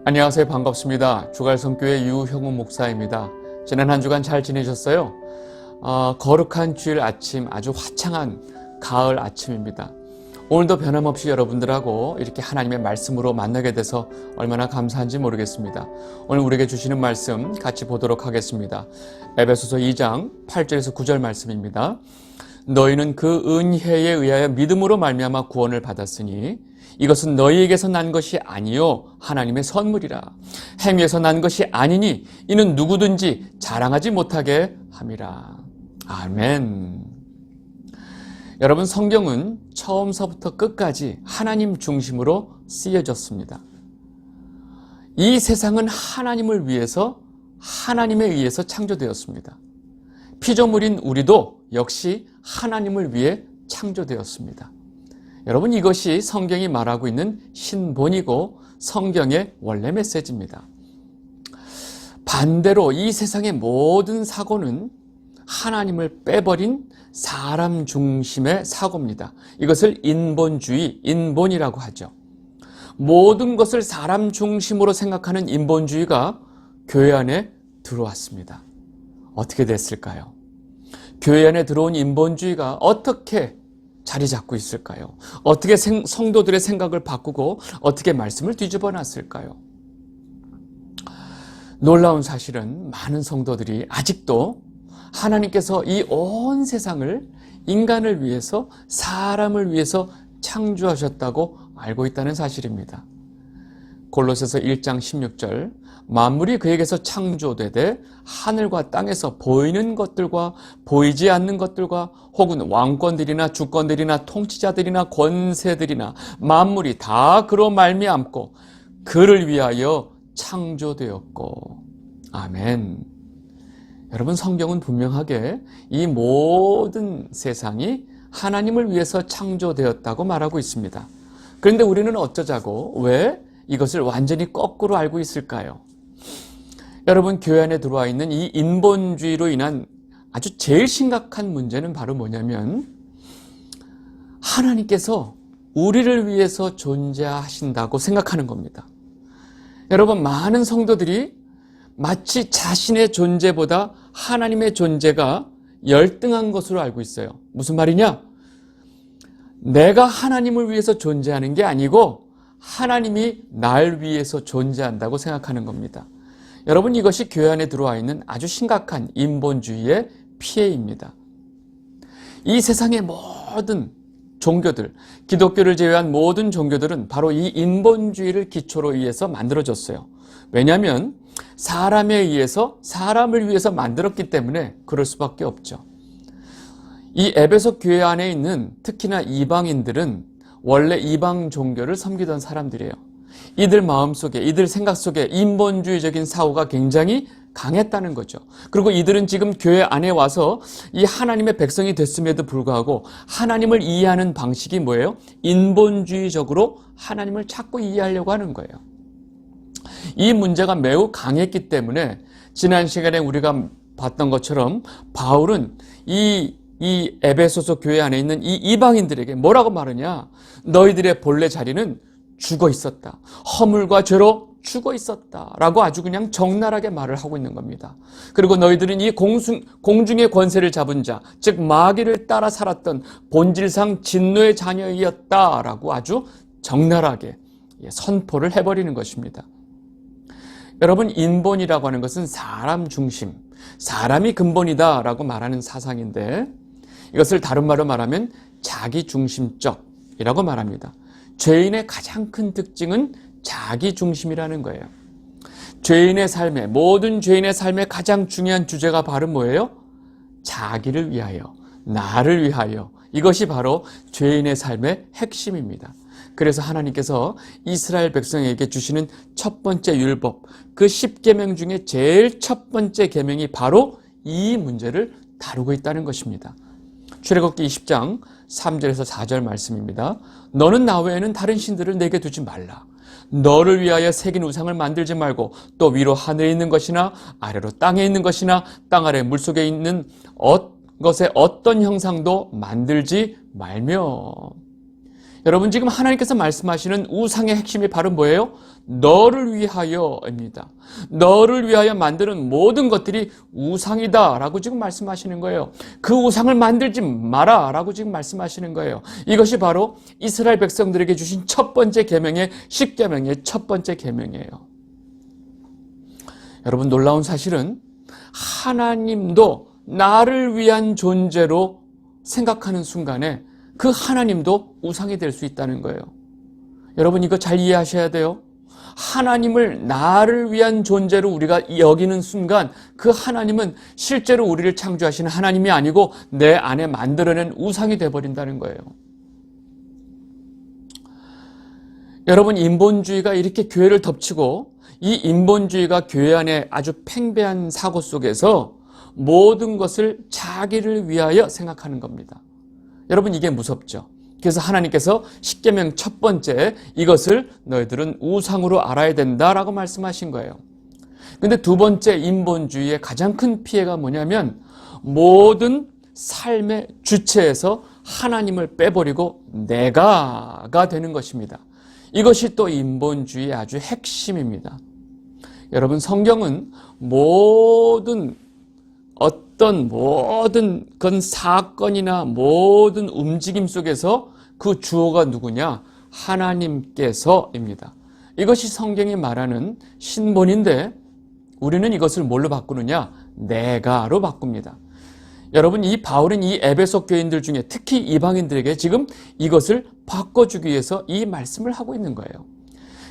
안녕하세요. 반갑습니다. 주갈성교회 유형우 목사입니다. 지난 한 주간 잘 지내셨어요? 거룩한 주일 아침, 아주 화창한 가을 아침입니다. 오늘도 변함없이 여러분들하고 이렇게 하나님의 말씀으로 만나게 돼서 얼마나 감사한지 모르겠습니다. 오늘 우리에게 주시는 말씀 같이 보도록 하겠습니다. 에베소서 2장 8절에서 9절 말씀입니다. 너희는 그 은혜에 의하여 믿음으로 말미암아 구원을 받았으니 이것은 너희에게서 난 것이 아니요 하나님의 선물이라. 행위에서 난 것이 아니니 이는 누구든지 자랑하지 못하게 함이라. 아멘. 여러분, 성경은 처음서부터 끝까지 하나님 중심으로 쓰여졌습니다. 이 세상은 하나님을 위해서, 하나님에 의해서 창조되었습니다. 피조물인 우리도 역시 하나님을 위해 창조되었습니다. 여러분, 이것이 성경이 말하고 있는 신본이고 성경의 원래 메시지입니다. 반대로 이 세상의 모든 사고는 하나님을 빼버린 사람 중심의 사고입니다. 이것을 인본주의, 인본이라고 하죠. 모든 것을 사람 중심으로 생각하는 인본주의가 교회 안에 들어왔습니다. 어떻게 됐을까요? 교회 안에 들어온 인본주의가 어떻게 자리 잡고 있을까요? 어떻게 성도들의 생각을 바꾸고 어떻게 말씀을 뒤집어 놨을까요? 놀라운 사실은 많은 성도들이 아직도 하나님께서 이 온 세상을 인간을 위해서, 사람을 위해서 창조하셨다고 알고 있다는 사실입니다. 골로새서 1장 16절, 만물이 그에게서 창조되되 하늘과 땅에서 보이는 것들과 보이지 않는 것들과 혹은 왕권들이나 주권들이나 통치자들이나 권세들이나 만물이 다 그로 말미암고 그를 위하여 창조되었고. 아멘. 여러분, 성경은 분명하게 이 모든 세상이 하나님을 위해서 창조되었다고 말하고 있습니다. 그런데 우리는 어쩌자고, 왜 이것을 완전히 거꾸로 알고 있을까요? 여러분, 교회 안에 들어와 있는 이 인본주의로 인한 아주 제일 심각한 문제는 바로 뭐냐면, 하나님께서 우리를 위해서 존재하신다고 생각하는 겁니다. 여러분, 많은 성도들이 마치 자신의 존재보다 하나님의 존재가 열등한 것으로 알고 있어요. 무슨 말이냐? 내가 하나님을 위해서 존재하는 게 아니고 하나님이 날 위해서 존재한다고 생각하는 겁니다. 여러분, 이것이 교회 안에 들어와 있는 아주 심각한 인본주의의 피해입니다. 이 세상의 모든 종교들, 기독교를 제외한 모든 종교들은 바로 이 인본주의를 기초로 위해서 만들어졌어요. 왜냐하면 사람에 의해서, 사람을 위해서 만들었기 때문에 그럴 수밖에 없죠. 이 에베소 교회 안에 있는 특히나 이방인들은 원래 이방 종교를 섬기던 사람들이에요. 이들 마음속에, 이들 생각 속에 인본주의적인 사고가 굉장히 강했다는 거죠. 그리고 이들은 지금 교회 안에 와서 이 하나님의 백성이 됐음에도 불구하고 하나님을 이해하는 방식이 뭐예요? 인본주의적으로 하나님을 자꾸 이해하려고 하는 거예요. 이 문제가 매우 강했기 때문에 지난 시간에 우리가 봤던 것처럼 바울은 이 에베소서 교회 안에 있는 이 이방인들에게 뭐라고 말하냐? 너희들의 본래 자리는 죽어 있었다. 허물과 죄로 죽어 있었다. 라고 아주 그냥 적나라하게 말을 하고 있는 겁니다. 그리고 너희들은 이 공중의 권세를 잡은 자, 즉 마귀를 따라 살았던 본질상 진노의 자녀이었다. 라고 아주 적나라하게 선포를 해버리는 것입니다. 여러분, 인본이라고 하는 것은 사람 중심, 사람이 근본이다 라고 말하는 사상인데, 이것을 다른 말로 말하면 자기 중심적이라고 말합니다. 죄인의 가장 큰 특징은 자기 중심이라는 거예요. 죄인의 삶에, 모든 죄인의 삶의 가장 중요한 주제가 바로 뭐예요? 자기를 위하여, 나를 위하여. 이것이 바로 죄인의 삶의 핵심입니다. 그래서 하나님께서 이스라엘 백성에게 주시는 첫 번째 율법, 그 10계명 중에 제일 첫 번째 계명이 바로 이 문제를 다루고 있다는 것입니다. 출애굽기 20장 3절에서 4절 말씀입니다. 너는 나 외에는 다른 신들을 내게 두지 말라. 너를 위하여 새긴 우상을 만들지 말고 또 위로 하늘에 있는 것이나 아래로 땅에 있는 것이나 땅 아래 물속에 있는 것의 어떤 형상도 만들지 말며. 여러분, 지금 하나님께서 말씀하시는 우상의 핵심이 바로 뭐예요? 너를 위하여입니다. 너를 위하여 만드는 모든 것들이 우상이다 라고 지금 말씀하시는 거예요. 그 우상을 만들지 마라 라고 지금 말씀하시는 거예요. 이것이 바로 이스라엘 백성들에게 주신 첫 번째 계명의 10계명의 첫 번째 계명이에요. 여러분, 놀라운 사실은 하나님도 나를 위한 존재로 생각하는 순간에 그 하나님도 우상이 될 수 있다는 거예요. 여러분, 이거 잘 이해하셔야 돼요. 하나님을 나를 위한 존재로 우리가 여기는 순간 그 하나님은 실제로 우리를 창조하신 하나님이 아니고 내 안에 만들어낸 우상이 되어버린다는 거예요. 여러분, 인본주의가 이렇게 교회를 덮치고 이 인본주의가 교회 안에 아주 팽배한 사고 속에서 모든 것을 자기를 위하여 생각하는 겁니다. 여러분, 이게 무섭죠. 그래서 하나님께서 십계명 첫 번째, 이것을 너희들은 우상으로 알아야 된다라고 말씀하신 거예요. 근데 두 번째 인본주의의 가장 큰 피해가 뭐냐면 모든 삶의 주체에서 하나님을 빼버리고 내가가 되는 것입니다. 이것이 또 인본주의의 아주 핵심입니다. 여러분, 성경은 모든 그런 사건이나 모든 움직임 속에서 그 주어가 누구냐? 하나님께서입니다. 이것이 성경이 말하는 신본인데 우리는 이것을 뭘로 바꾸느냐? 내가로 바꿉니다. 여러분, 이 바울은 이 에베소 교인들 중에 특히 이방인들에게 지금 이것을 바꿔주기 위해서 이 말씀을 하고 있는 거예요.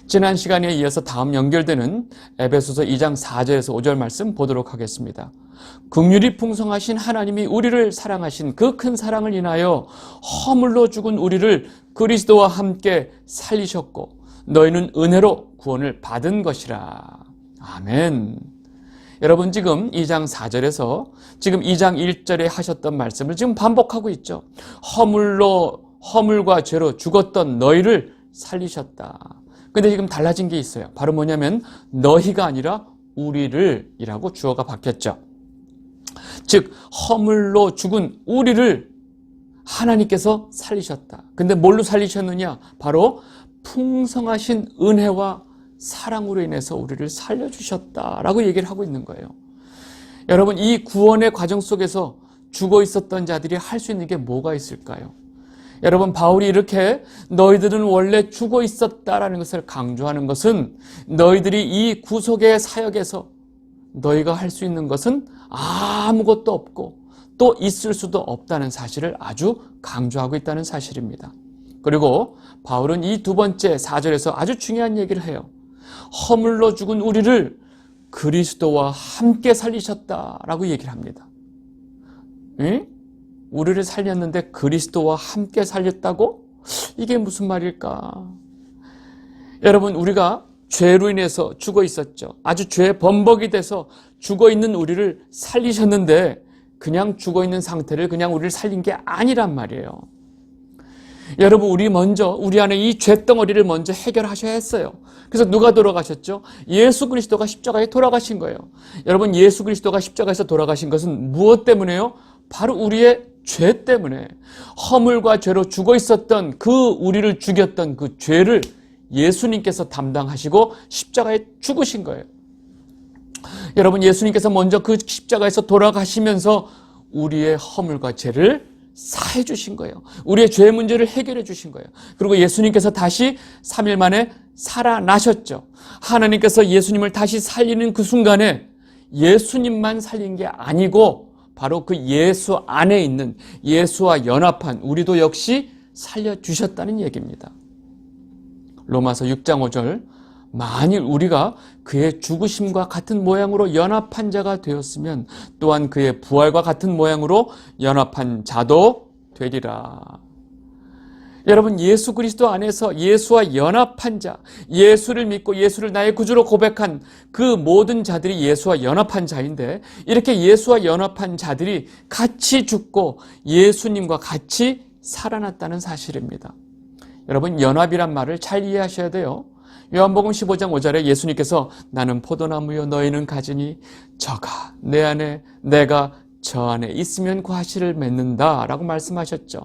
지난 시간에 이어서 다음 연결되는 에베소서 2장 4절에서 5절 말씀 보도록 하겠습니다. 긍휼이 풍성하신 하나님이 우리를 사랑하신 그 큰 사랑을 인하여 허물로 죽은 우리를 그리스도와 함께 살리셨고 너희는 은혜로 구원을 받은 것이라. 아멘. 여러분, 지금 2장 4절에서 지금 2장 1절에 하셨던 말씀을 지금 반복하고 있죠. 허물과 죄로 죽었던 너희를 살리셨다. 근데 지금 달라진 게 있어요. 바로 뭐냐면 너희가 아니라 우리를 이라고 주어가 바뀌었죠. 즉 허물로 죽은 우리를 하나님께서 살리셨다. 근데 뭘로 살리셨느냐? 바로 풍성하신 은혜와 사랑으로 인해서 우리를 살려주셨다라고 얘기를 하고 있는 거예요. 여러분, 이 구원의 과정 속에서 죽어 있었던 자들이 할 수 있는 게 뭐가 있을까요? 여러분, 바울이 이렇게 너희들은 원래 죽어 있었다라는 것을 강조하는 것은 너희들이 이 구속의 사역에서 너희가 할 수 있는 것은 아무것도 없고 또 있을 수도 없다는 사실을 아주 강조하고 있다는 사실입니다. 그리고 바울은 이 두 번째 4절에서 아주 중요한 얘기를 해요. 허물로 죽은 우리를 그리스도와 함께 살리셨다라고 얘기를 합니다. 응? 우리를 살렸는데 그리스도와 함께 살렸다고? 이게 무슨 말일까? 여러분, 우리가 죄로 인해서 죽어 있었죠. 아주 죄 범벅이 돼서 죽어 있는 우리를 살리셨는데 그냥 죽어 있는 상태를 그냥 우리를 살린 게 아니란 말이에요. 여러분, 우리 안에 이 죄덩어리를 먼저 해결하셔야 했어요. 그래서 누가 돌아가셨죠? 예수 그리스도가 십자가에 돌아가신 거예요. 여러분, 예수 그리스도가 십자가에서 돌아가신 것은 무엇 때문에요? 바로 우리의 죄 때문에 허물과 죄로 죽어 있었던 그 우리를 죽였던 그 죄를 예수님께서 담당하시고 십자가에 죽으신 거예요. 여러분, 예수님께서 먼저 그 십자가에서 돌아가시면서 우리의 허물과 죄를 사해 주신 거예요. 우리의 죄 문제를 해결해 주신 거예요. 그리고 예수님께서 다시 3일 만에 살아나셨죠. 하나님께서 예수님을 다시 살리는 그 순간에 예수님만 살린 게 아니고 바로 그 예수 안에 있는 예수와 연합한 우리도 역시 살려주셨다는 얘기입니다. 로마서 6장 5절, 만일 우리가 그의 죽으심과 같은 모양으로 연합한 자가 되었으면 또한 그의 부활과 같은 모양으로 연합한 자도 되리라. 여러분, 예수 그리스도 안에서 예수와 연합한 자, 예수를 믿고 예수를 나의 구주로 고백한 그 모든 자들이 예수와 연합한 자인데, 이렇게 예수와 연합한 자들이 같이 죽고 예수님과 같이 살아났다는 사실입니다. 여러분, 연합이란 말을 잘 이해하셔야 돼요. 요한복음 15장 5절에 예수님께서 나는 포도나무요 너희는 가지니 저가 내 안에 내가 저 안에 있으면 과실을 맺는다라고 말씀하셨죠.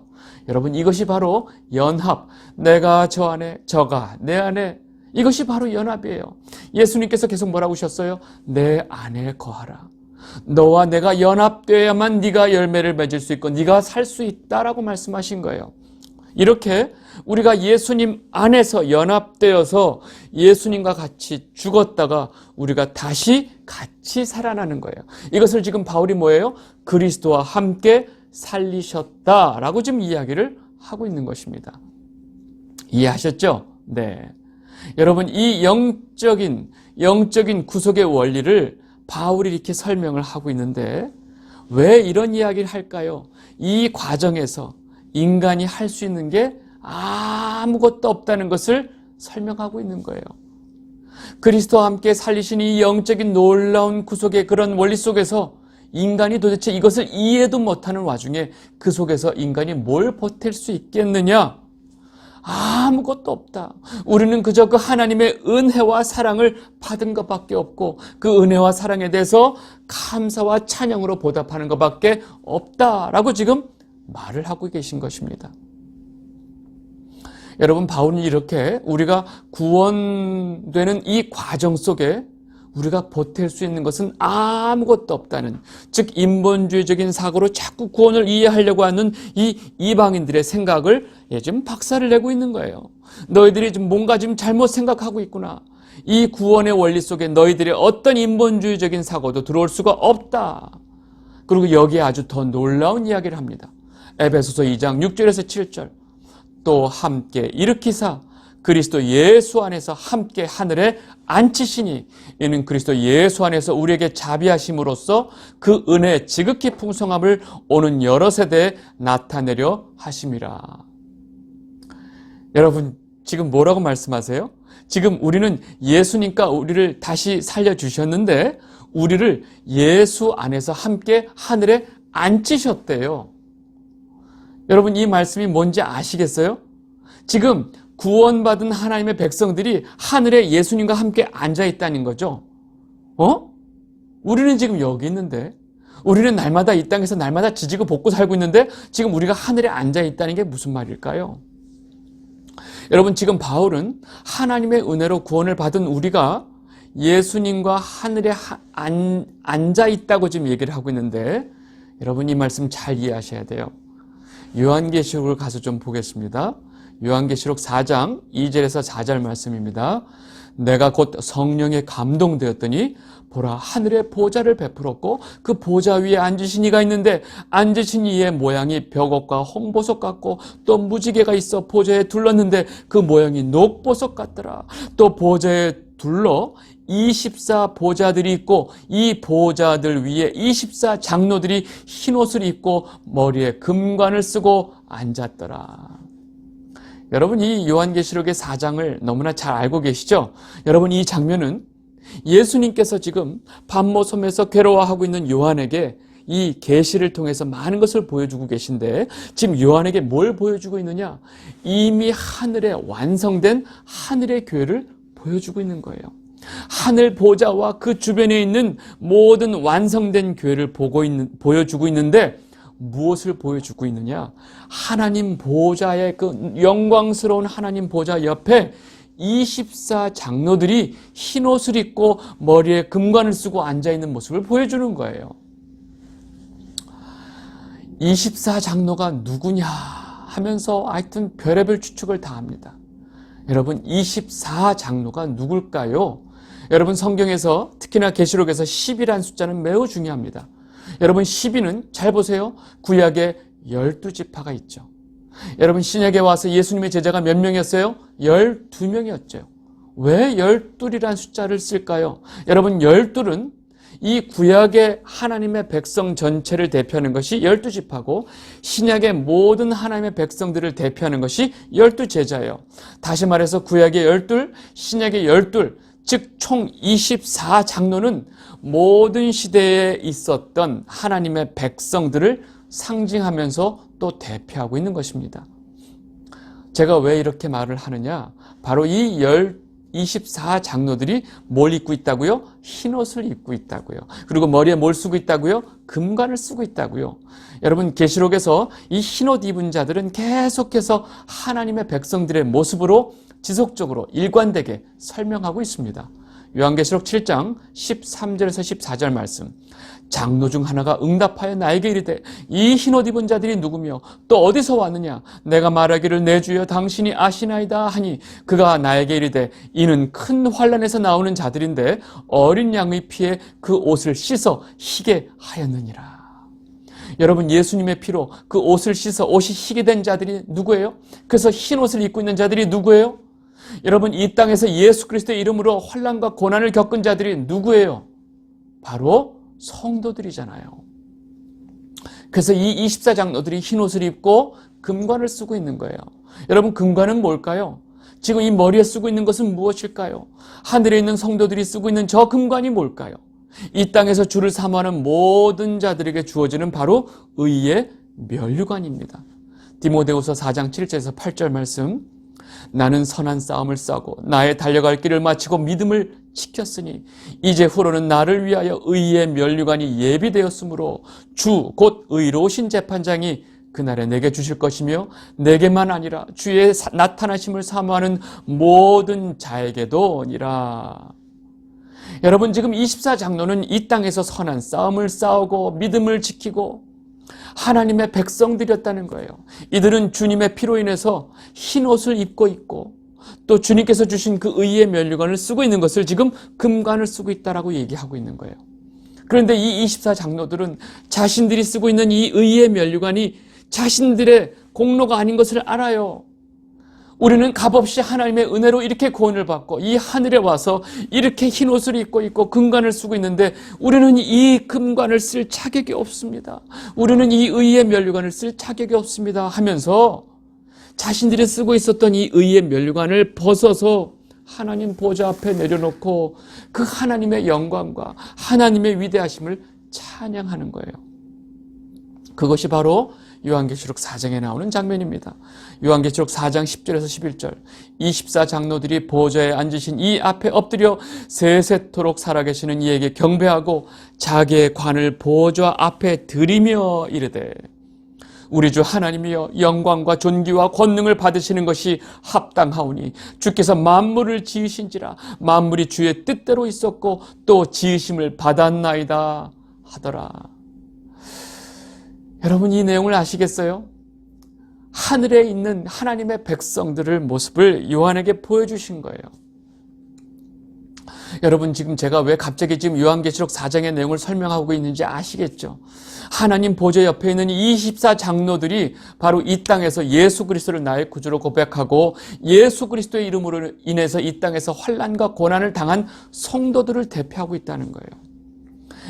여러분, 이것이 바로 연합, 내가 저 안에, 저가 내 안에, 이것이 바로 연합이에요. 예수님께서 계속 뭐라고 하셨어요? 내 안에 거하라. 너와 내가 연합되어야만 네가 열매를 맺을 수 있고 네가 살 수 있다라고 말씀하신 거예요. 이렇게 우리가 예수님 안에서 연합되어서 예수님과 같이 죽었다가 우리가 다시 같이 살아나는 거예요. 이것을 지금 바울이 뭐예요? 그리스도와 함께 살리셨다라고 지금 이야기를 하고 있는 것입니다. 이해하셨죠? 네. 여러분, 이 영적인 구속의 원리를 바울이 이렇게 설명을 하고 있는데 왜 이런 이야기를 할까요? 이 과정에서 인간이 할 수 있는 게 아무것도 없다는 것을 설명하고 있는 거예요. 그리스도와 함께 살리신 이 영적인 놀라운 구속의 그런 원리 속에서 인간이 도대체 이것을 이해도 못하는 와중에 그 속에서 인간이 뭘 버틸 수 있겠느냐? 아무것도 없다. 우리는 그저 그 하나님의 은혜와 사랑을 받은 것밖에 없고 그 은혜와 사랑에 대해서 감사와 찬양으로 보답하는 것밖에 없다라고 지금 말을 하고 계신 것입니다. 여러분, 바울은 이렇게 우리가 구원되는 이 과정 속에 우리가 보탤 수 있는 것은 아무것도 없다는, 즉 인본주의적인 사고로 자꾸 구원을 이해하려고 하는 이 이방인들의 생각을 지금 박살을 내고 있는 거예요. 너희들이 좀 뭔가 지금 잘못 생각하고 있구나. 이 구원의 원리 속에 너희들의 어떤 인본주의적인 사고도 들어올 수가 없다. 그리고 여기에 아주 더 놀라운 이야기를 합니다. 에베소서 2장 6절에서 7절. 또 함께 일으키사 그리스도 예수 안에서 함께 하늘에 앉히시니 이는 그리스도 예수 안에서 우리에게 자비하심으로써 그 은혜의 지극히 풍성함을 오는 여러 세대에 나타내려 하심이라. 여러분, 지금 뭐라고 말씀하세요? 지금 우리는 예수님과 우리를 다시 살려주셨는데 우리를 예수 안에서 함께 하늘에 앉히셨대요. 여러분, 이 말씀이 뭔지 아시겠어요? 지금 구원받은 하나님의 백성들이 하늘에 예수님과 함께 앉아있다는 거죠. 우리는 지금 여기 있는데, 우리는 날마다 이 땅에서 날마다 지지고 볶고 살고 있는데 지금 우리가 하늘에 앉아있다는 게 무슨 말일까요? 여러분, 지금 바울은 하나님의 은혜로 구원을 받은 우리가 예수님과 하늘에 앉아있다고 지금 얘기를 하고 있는데 여러분, 이 말씀 잘 이해하셔야 돼요. 요한계시록을 가서 좀 보겠습니다. 요한계시록 4장 2절에서 4절 말씀입니다. 내가 곧 성령에 감동되었더니 보라, 하늘에 보좌를 베풀었고 그 보좌 위에 앉으신 이가 있는데 앉으신 이의 모양이 벽옥과 홍보석 같고 또 무지개가 있어 보좌에 둘렀는데 그 모양이 녹보석 같더라. 또 보좌에 둘러 24 보좌들이 있고 이 보좌들 위에 24 장로들이 흰옷을 입고 머리에 금관을 쓰고 앉았더라. 여러분, 이 요한계시록의 4장을 너무나 잘 알고 계시죠? 여러분, 이 장면은 예수님께서 지금 반모섬에서 괴로워하고 있는 요한에게 이 계시를 통해서 많은 것을 보여주고 계신데 지금 요한에게 뭘 보여주고 있느냐? 이미 하늘에 완성된 하늘의 교회를 보여주고 있는 거예요. 하늘 보좌와 그 주변에 있는 모든 완성된 교회를 보여주고 있는데 무엇을 보여주고 있느냐? 하나님 보좌의 그 영광스러운 하나님 보좌 옆에 24 장로들이 흰옷을 입고 머리에 금관을 쓰고 앉아있는 모습을 보여주는 거예요. 24 장로가 누구냐 하면서 하여튼 별의별 추측을 다 합니다. 여러분, 24 장로가 누굴까요? 여러분, 성경에서 특히나 계시록에서 10이라는 숫자는 매우 중요합니다. 여러분, 12는 잘 보세요. 구약에 12지파가 있죠. 여러분, 신약에 와서 예수님의 제자가 몇 명이었어요? 12명이었죠. 왜 12이라는 숫자를 쓸까요? 여러분, 12은 이 구약의 하나님의 백성 전체를 대표하는 것이 12지파고 신약의 모든 하나님의 백성들을 대표하는 것이 12제자예요. 다시 말해서 구약의 12, 신약의 12, 즉 총 24 장로는 모든 시대에 있었던 하나님의 백성들을 상징하면서 또 대표하고 있는 것입니다. 제가 왜 이렇게 말을 하느냐? 바로 이 24장로들이 뭘 입고 있다고요? 흰옷을 입고 있다고요. 그리고 머리에 뭘 쓰고 있다고요? 금관을 쓰고 있다고요. 여러분, 계시록에서 이 흰옷 입은 자들은 계속해서 하나님의 백성들의 모습으로 지속적으로 일관되게 설명하고 있습니다. 요한계시록 7장 13절에서 14절 말씀. 장로 중 하나가 응답하여 나에게 이르되 이 흰옷 입은 자들이 누구며 또 어디서 왔느냐? 내가 말하기를 내 주여 당신이 아시나이다 하니 그가 나에게 이르되 이는 큰 환난에서 나오는 자들인데 어린 양의 피에 그 옷을 씻어 희게 하였느니라. 여러분, 예수님의 피로 그 옷을 씻어 옷이 희게 된 자들이 누구예요? 그래서 흰옷을 입고 있는 자들이 누구예요? 여러분, 이 땅에서 예수 그리스도의 이름으로 환난과 고난을 겪은 자들이 누구예요? 바로 성도들이잖아요. 그래서 이 24장로들이 흰옷을 입고 금관을 쓰고 있는 거예요. 여러분, 금관은 뭘까요? 지금 이 머리에 쓰고 있는 것은 무엇일까요? 하늘에 있는 성도들이 쓰고 있는 저 금관이 뭘까요? 이 땅에서 주를 사모하는 모든 자들에게 주어지는 바로 의의 면류관입니다. 디모데후서 4장 7절에서 8절 말씀. 나는 선한 싸움을 싸고 나의 달려갈 길을 마치고 믿음을 지켰으니 이제 후로는 나를 위하여 의의 면류관이 예비되었으므로 주 곧 의로우신 재판장이 그날에 내게 주실 것이며 내게만 아니라 주의 나타나심을 사모하는 모든 자에게도니라. 여러분, 지금 24장로는 이 땅에서 선한 싸움을 싸우고 믿음을 지키고 하나님의 백성들이었다는 거예요. 이들은 주님의 피로 인해서 흰 옷을 입고 있고 또 주님께서 주신 그 의의 면류관을 쓰고 있는 것을 지금 금관을 쓰고 있다라고 얘기하고 있는 거예요. 그런데 이 24장로들은 자신들이 쓰고 있는 이 의의 면류관이 자신들의 공로가 아닌 것을 알아요. 우리는 값없이 하나님의 은혜로 이렇게 구원을 받고 이 하늘에 와서 이렇게 흰 옷을 입고 있고 금관을 쓰고 있는데 우리는 이 금관을 쓸 자격이 없습니다. 우리는 이 의의 면류관을 쓸 자격이 없습니다 하면서 자신들이 쓰고 있었던 이 의의 면류관을 벗어서 하나님 보좌 앞에 내려놓고 그 하나님의 영광과 하나님의 위대하심을 찬양하는 거예요. 그것이 바로 요한계시록 4장에 나오는 장면입니다. 요한계시록 4장 10절에서 11절 24장로들이 보좌에 앉으신 이 앞에 엎드려 세세토록 살아계시는 이에게 경배하고 자기의 관을 보좌 앞에 드리며 이르되 우리 주 하나님이여 영광과 존귀와 권능을 받으시는 것이 합당하오니 주께서 만물을 지으신지라 만물이 주의 뜻대로 있었고 또 지으심을 받았나이다 하더라. 여러분, 이 내용을 아시겠어요? 하늘에 있는 하나님의 백성들의 모습을 요한에게 보여주신 거예요. 여러분, 지금 제가 왜 갑자기 지금 요한계시록 4장의 내용을 설명하고 있는지 아시겠죠? 하나님 보좌 옆에 있는 24장로들이 바로 이 땅에서 예수 그리스도를 나의 구주로 고백하고 예수 그리스도의 이름으로 인해서 이 땅에서 환난과 고난을 당한 성도들을 대표하고 있다는 거예요.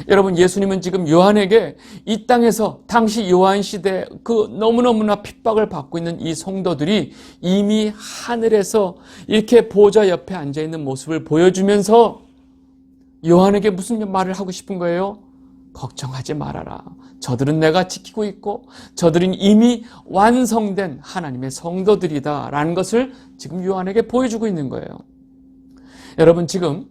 여러분, 예수님은 지금 요한에게 이 땅에서 당시 요한 시대 그 너무너무나 핍박을 받고 있는 이 성도들이 이미 하늘에서 이렇게 보좌 옆에 앉아있는 모습을 보여주면서 요한에게 무슨 말을 하고 싶은 거예요? 걱정하지 말아라. 저들은 내가 지키고 있고 저들은 이미 완성된 하나님의 성도들이다 라는 것을 지금 요한에게 보여주고 있는 거예요. 여러분, 지금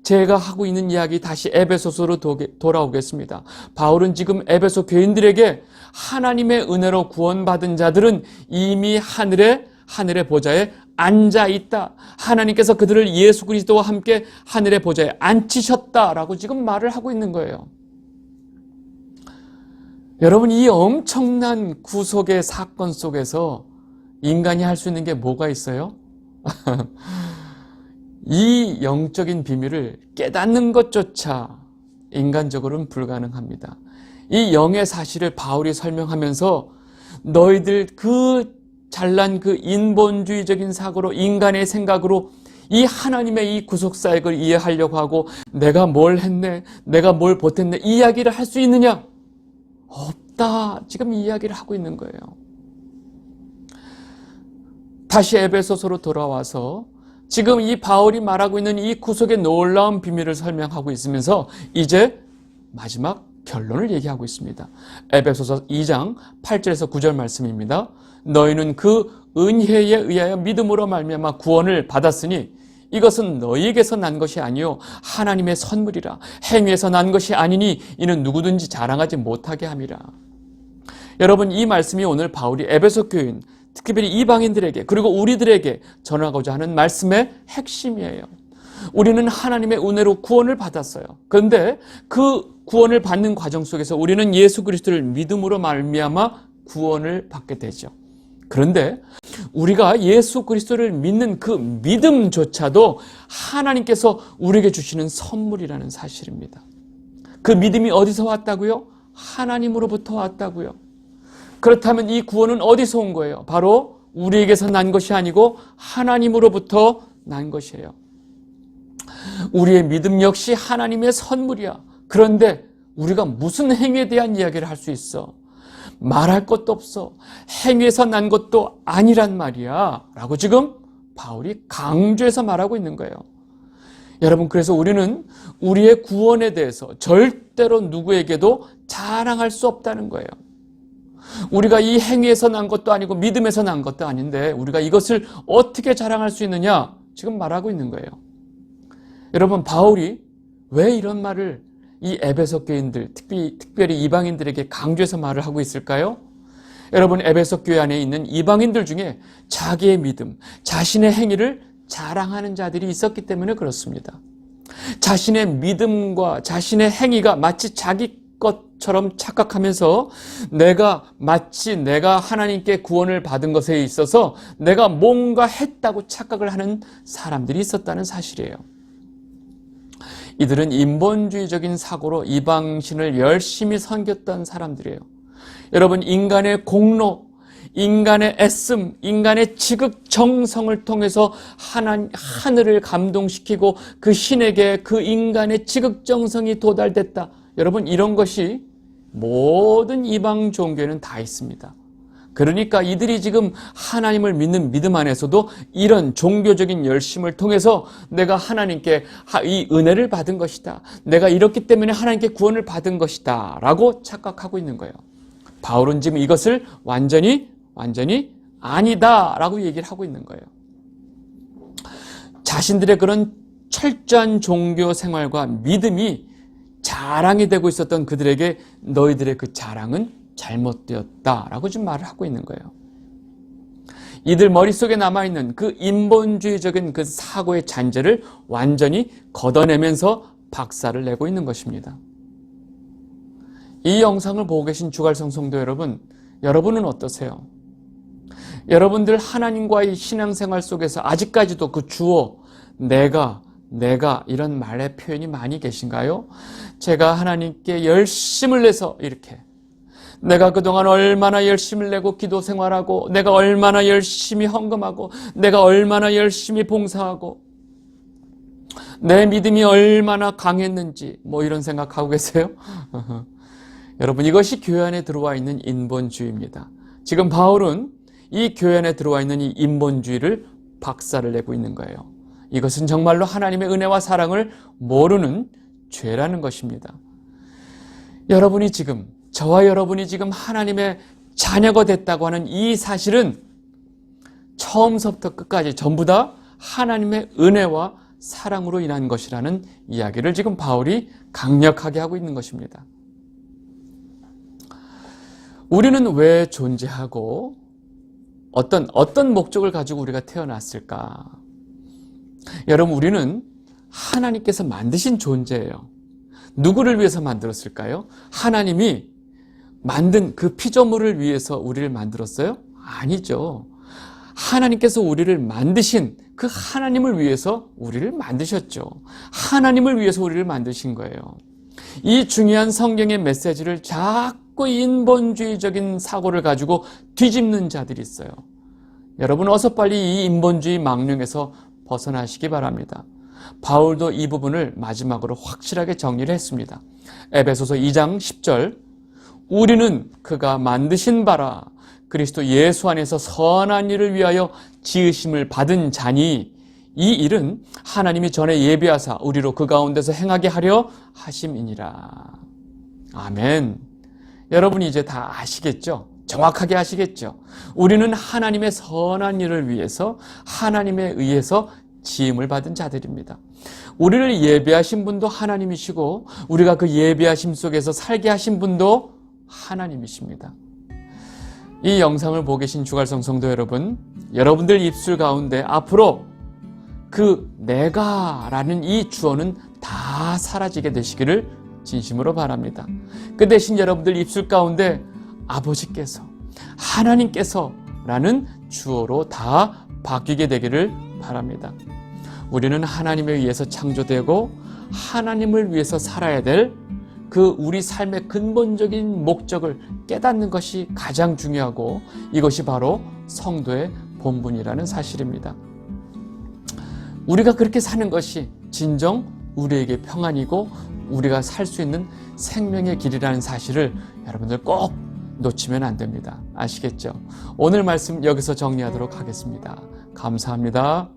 제가 하고 있는 이야기 다시 에베소서로 돌아오겠습니다. 바울은 지금 에베소 교인들에게 하나님의 은혜로 구원받은 자들은 이미 하늘의 보좌에 앉아 있다. 하나님께서 그들을 예수 그리스도와 함께 하늘의 보좌에 앉히셨다라고 지금 말을 하고 있는 거예요. 여러분, 이 엄청난 구속의 사건 속에서 인간이 할 수 있는 게 뭐가 있어요? 이 영적인 비밀을 깨닫는 것조차 인간적으로는 불가능합니다. 이 영의 사실을 바울이 설명하면서 너희들 그 잘난 그 인본주의적인 사고로 인간의 생각으로 이 하나님의 이 구속사역을 이해하려고 하고 내가 뭘 했네, 내가 뭘 보탰네 이 이야기를 할 수 있느냐? 없다. 지금 이 이야기를 하고 있는 거예요. 다시 에베소서로 돌아와서 지금 이 바울이 말하고 있는 이 구속의 놀라운 비밀을 설명하고 있으면서 이제 마지막 결론을 얘기하고 있습니다. 에베소서 2장 8절에서 9절 말씀입니다. 너희는 그 은혜에 의하여 믿음으로 말미암아 구원을 받았으니 이것은 너희에게서 난 것이 아니요 하나님의 선물이라. 행위에서 난 것이 아니니 이는 누구든지 자랑하지 못하게 함이라. 여러분, 이 말씀이 오늘 바울이 에베소 교인, 특별히 이방인들에게 그리고 우리들에게 전하고자 하는 말씀의 핵심이에요. 우리는 하나님의 은혜로 구원을 받았어요. 그런데 그 구원을 받는 과정 속에서 우리는 예수 그리스도를 믿음으로 말미암아 구원을 받게 되죠. 그런데 우리가 예수 그리스도를 믿는 그 믿음조차도 하나님께서 우리에게 주시는 선물이라는 사실입니다. 그 믿음이 어디서 왔다고요? 하나님으로부터 왔다고요. 그렇다면 이 구원은 어디서 온 거예요? 바로 우리에게서 난 것이 아니고 하나님으로부터 난 것이에요. 우리의 믿음 역시 하나님의 선물이야. 그런데 우리가 무슨 행위에 대한 이야기를 할 수 있어? 말할 것도 없어. 행위에서 난 것도 아니란 말이야 라고 지금 바울이 강조해서 말하고 있는 거예요. 여러분, 그래서 우리는 우리의 구원에 대해서 절대로 누구에게도 자랑할 수 없다는 거예요. 우리가 이 행위에서 난 것도 아니고 믿음에서 난 것도 아닌데 우리가 이것을 어떻게 자랑할 수 있느냐 지금 말하고 있는 거예요. 여러분, 바울이 왜 이런 말을 이 에베소 교인들, 특별히 이방인들에게 강조해서 말을 하고 있을까요? 여러분, 에베소 교회 안에 있는 이방인들 중에 자기의 믿음, 자신의 행위를 자랑하는 자들이 있었기 때문에 그렇습니다. 자신의 믿음과 자신의 행위가 마치 자기 것처럼 착각하면서 마치 내가 하나님께 구원을 받은 것에 있어서 내가 뭔가 했다고 착각을 하는 사람들이 있었다는 사실이에요. 이들은 인본주의적인 사고로 이방신을 열심히 섬겼던 사람들이에요. 여러분, 인간의 공로, 인간의 애씀, 인간의 지극정성을 통해서 하늘을 감동시키고 그 신에게 그 인간의 지극정성이 도달됐다. 여러분, 이런 것이 모든 이방 종교에는 다 있습니다. 그러니까 이들이 지금 하나님을 믿는 믿음 안에서도 이런 종교적인 열심을 통해서 내가 하나님께 이 은혜를 받은 것이다. 내가 이렇기 때문에 하나님께 구원을 받은 것이다. 라고 착각하고 있는 거예요. 바울은 지금 이것을 완전히 아니다. 라고 얘기를 하고 있는 거예요. 자신들의 그런 철저한 종교 생활과 믿음이 자랑이 되고 있었던 그들에게 너희들의 그 자랑은 잘못되었다라고 지금 말을 하고 있는 거예요. 이들 머릿속에 남아있는 그 인본주의적인 그 사고의 잔재를 완전히 걷어내면서 박살을 내고 있는 것입니다. 이 영상을 보고 계신 주갈성 성도 여러분, 여러분은 어떠세요? 여러분들 하나님과의 신앙생활 속에서 아직까지도 그 주어, 내가 이런 말의 표현이 많이 계신가요? 제가 하나님께 열심을 내서 이렇게, 내가 그동안 얼마나 열심을 내고 기도 생활하고, 내가 얼마나 열심히 헌금하고, 내가 얼마나 열심히 봉사하고, 내 믿음이 얼마나 강했는지 이런 생각하고 계세요? 여러분, 이것이 교회 안에 들어와 있는 인본주의입니다. 지금 바울은 이 교회 안에 들어와 있는 이 인본주의를 박살을 내고 있는 거예요. 이것은 정말로 하나님의 은혜와 사랑을 모르는 죄라는 것입니다. 저와 여러분이 지금 하나님의 자녀가 됐다고 하는 이 사실은 처음부터 끝까지 전부 다 하나님의 은혜와 사랑으로 인한 것이라는 이야기를 지금 바울이 강력하게 하고 있는 것입니다. 우리는 왜 존재하고 어떤 목적을 가지고 우리가 태어났을까? 여러분, 우리는 하나님께서 만드신 존재예요. 누구를 위해서 만들었을까요? 하나님이 만든 그 피조물을 위해서 우리를 만들었어요? 아니죠. 하나님께서 우리를 만드신 그 하나님을 위해서 우리를 만드셨죠. 하나님을 위해서 우리를 만드신 거예요. 이 중요한 성경의 메시지를 자꾸 인본주의적인 사고를 가지고 뒤집는 자들이 있어요. 여러분, 어서 빨리 이 인본주의 망령에서 벗어나시기 바랍니다. 바울도 이 부분을 마지막으로 확실하게 정리를 했습니다. 에베소서 2장 10절, 우리는 그가 만드신 바라 그리스도 예수 안에서 선한 일을 위하여 지으심을 받은 자니 이 일은 하나님이 전에 예비하사 우리로 그 가운데서 행하게 하려 하심이니라. 아멘. 여러분이 이제 다 아시겠죠? 정확하게 아시겠죠? 우리는 하나님의 선한 일을 위해서 하나님에 의해서 지음을 받은 자들입니다. 우리를 예배하신 분도 하나님이시고 우리가 그 예배하심 속에서 살게 하신 분도 하나님이십니다. 이 영상을 보고 계신 주갈성 성도 여러분, 여러분들 입술 가운데 앞으로 그 내가라는 이 주어는 다 사라지게 되시기를 진심으로 바랍니다. 그 대신 여러분들 입술 가운데 아버지께서, 하나님께서라는 주어로 다 바뀌게 되기를 바랍니다. 우리는 하나님에 의해서 창조되고 하나님을 위해서 살아야 될 그 우리 삶의 근본적인 목적을 깨닫는 것이 가장 중요하고 이것이 바로 성도의 본분이라는 사실입니다. 우리가 그렇게 사는 것이 진정 우리에게 평안이고 우리가 살 수 있는 생명의 길이라는 사실을 여러분들 꼭 놓치면 안 됩니다. 아시겠죠? 오늘 말씀 여기서 정리하도록 하겠습니다. 감사합니다.